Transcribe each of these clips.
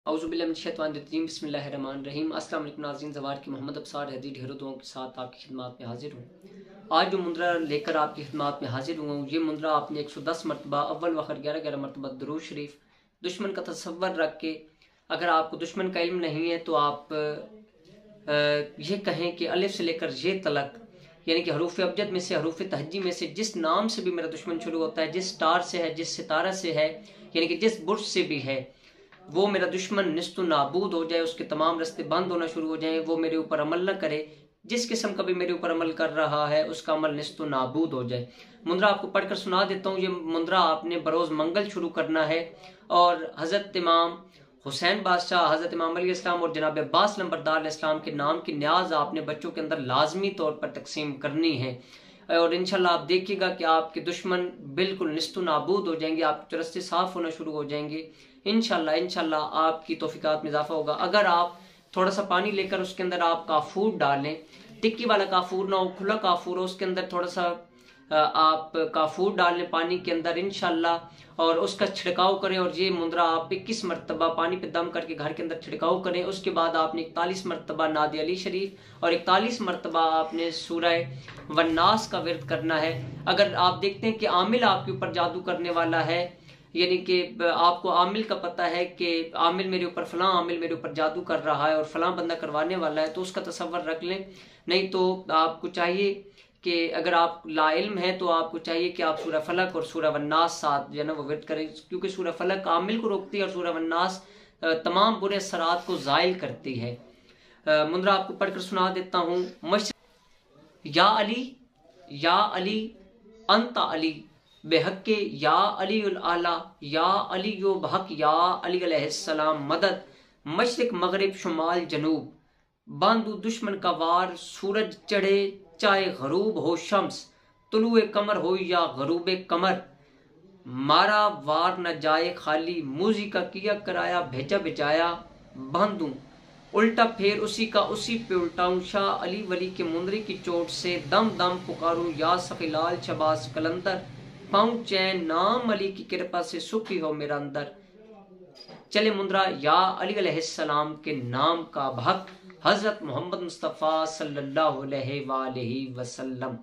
औज़ुबिल्लाहिमिनश्शैतानिर्रजीम बिस्मिल्लाहिर्रहमानिर्रहीम। अस्सलाम वालेकुम नाज़रीन, ज़वार की मोहम्मद अब्सार हैदी ढेरों दुआओं के साथ आपकी खिदमत में हाजिर हूँ। आज जो मुंदरा लेकर आपकी खिदमत में हाजिर हुआ हूँ, ये मुंदरा आपने 110 मरतबा अव्वल वखर 11-11 मरतबा दुरूद शरीफ दुश्मन का तसव्वुर रख के, अगर आपको दुश्मन का इल्म नहीं है तो आप ये कहें कि अलिफ से लेकर ये तलक, यानी कि हरूफ अबजद में से, हरूफ तहज्जी में से जिस नाम से भी मेरा दुश्मन शुरू होता है, जिस स्टार से है, जिस सितारा से है, यानी कि जिस बुर्ज से भी है, वो मेरा दुश्मन निस्तु नाबूद हो जाए, उसके तमाम रास्ते बंद होना शुरू हो जाए, वो मेरे ऊपर अमल न करे। जिस किस्म का भी मेरे ऊपर अमल कर रहा है उसका अमल निस्तु नाबूद हो जाए। मुंदरा आपको पढ़कर सुना देता हूँ। ये मुंदरा आपने बरोज़ मंगल शुरू करना है और हज़रत इमाम हुसैन बादशाह, हज़रत इमाम अली इस्लाम और जनाब अब्बास नंबरदार इस्लाम के नाम की न्याज आपने बच्चों के अंदर लाजमी तौर पर तकसीम करनी है। और इंशाल्लाह आप देखिएगा कि आपके दुश्मन बिल्कुल निस्तु नाबूद हो जाएंगे, आपके रास्ते साफ होना शुरू हो जाएंगे। इंशाल्लाह आपकी तौफीकात में इजाफा होगा। अगर आप थोड़ा सा पानी लेकर उसके अंदर आप काफूर डाल लें, टिक्की वाला काफूर ना हो, खुला काफूर हो, उसके अंदर थोड़ा सा आप काफूर डाल लें पानी के अंदर इंशाल्लाह, और उसका छिड़काव करें। और ये मुंदरा आप 21 मरतबा पानी पे दम करके घर के अंदर छिड़काव करें। उसके बाद आपने 41 मरतबा नादे अली शरीफ और 41 मरतबा आपने सूरह वन्नास का विर्द करना है। अगर आप देखते हैं कि आमिल आपके ऊपर जादू करने वाला है, यानी कि आपको आमिल का पता है कि आमिल मेरे ऊपर फलां आमिल मेरे ऊपर जादू कर रहा है और फलां बंदा करवाने वाला है, तो उसका तसव्वुर रख लें। नहीं तो आपको चाहिए कि अगर आप लाइल्म हैं तो आपको चाहिए कि आप सूरह फलक और सूरह वन्नास साथ जो है ना वो विर्द करें, क्योंकि सूरह फलक आमिल को रोकती है और सूरह वन्नास तमाम बुरे असरात को ज़ाइल करती है। मुंदरा आपको पढ़कर सुना देता हूँ। या अली अंता अली बेहक्के या अली उल आला या अली यो बहक या अली अलैहिस्सलाम मदद मशरिक मगरिब शुमाल जनूब। बांधू दुश्मन का वार, सूरज चढ़े चाहे गरूब हो शम्स, तुलुए कमर हो या गरूबे कमर, मारा वार न जाए खाली, मूजी का किया कराया भेजा बिजाया, बांधू उल्टा फेर उसी का उसी पे उल्टाऊं, शाह अली वली के मुंदरी की चोट से दम दम पुकारूं, या सखीलाल शबास कलंदर, पाऊं चैन नाम अली की कृपा से सुखी हो मेरा अंदर। चले मुंदरा या अली अलैहिस्सलाम के नाम का भक्त हजरत मोहम्मद मुस्तफ़ा सल्लल्लाहु अलैहि वसल्लम।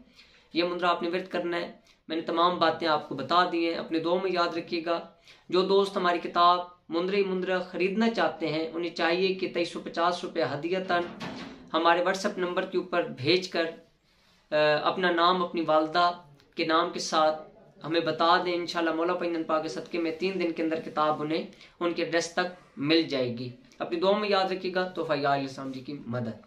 ये मुंदरा आपने विर्द करना है। मैंने तमाम बातें आपको बता दी हैं, अपने दुआओं में याद रखिएगा। जो दोस्त हमारी किताब मुंदरा खरीदना चाहते हैं, उन्हें चाहिए कि 2350 रुपये हदियतन हमारे व्हाट्सएप नंबर के ऊपर भेज कर अपना नाम अपनी वालदा के नाम के साथ हमें बता दें। इंशाल्लाह मौला पैगंबर पाक के सदके में 3 दिन के अंदर किताब उन्हें उनके एड्रेस तक मिल जाएगी। अपनी दुआ में याद रखिएगा। तोहफा या इस्लाम जी की मदद।